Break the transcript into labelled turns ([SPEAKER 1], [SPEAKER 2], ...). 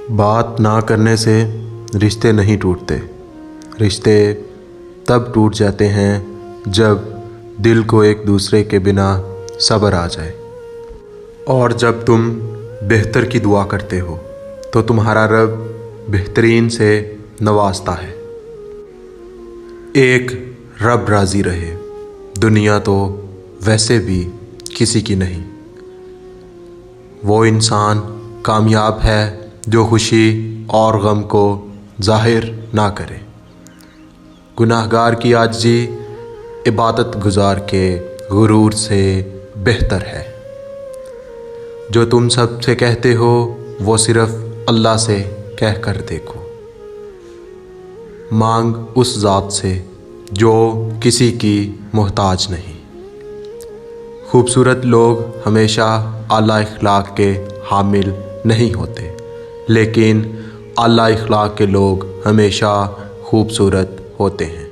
[SPEAKER 1] بات نہ کرنے سے رشتے نہیں ٹوٹتے، رشتے تب ٹوٹ جاتے ہیں جب دل کو ایک دوسرے کے بنا صبر آ جائے، اور جب تم بہتر کی دعا کرتے ہو تو تمہارا رب بہترین سے نوازتا ہے۔ ایک رب راضی رہے، دنیا تو ویسے بھی کسی کی نہیں۔ وہ انسان کامیاب ہے جو خوشی اور غم کو ظاہر نہ کرے۔ گناہگار کی عاجزی عبادت گزار کے غرور سے بہتر ہے۔ جو تم سب سے کہتے ہو وہ صرف اللہ سے کہہ کر دیکھو۔ مانگ اس ذات سے جو کسی کی محتاج نہیں۔ خوبصورت لوگ ہمیشہ اعلیٰ اخلاق کے حامل نہیں ہوتے، لیکن اعلیٰ اخلاق کے لوگ ہمیشہ خوبصورت ہوتے ہیں۔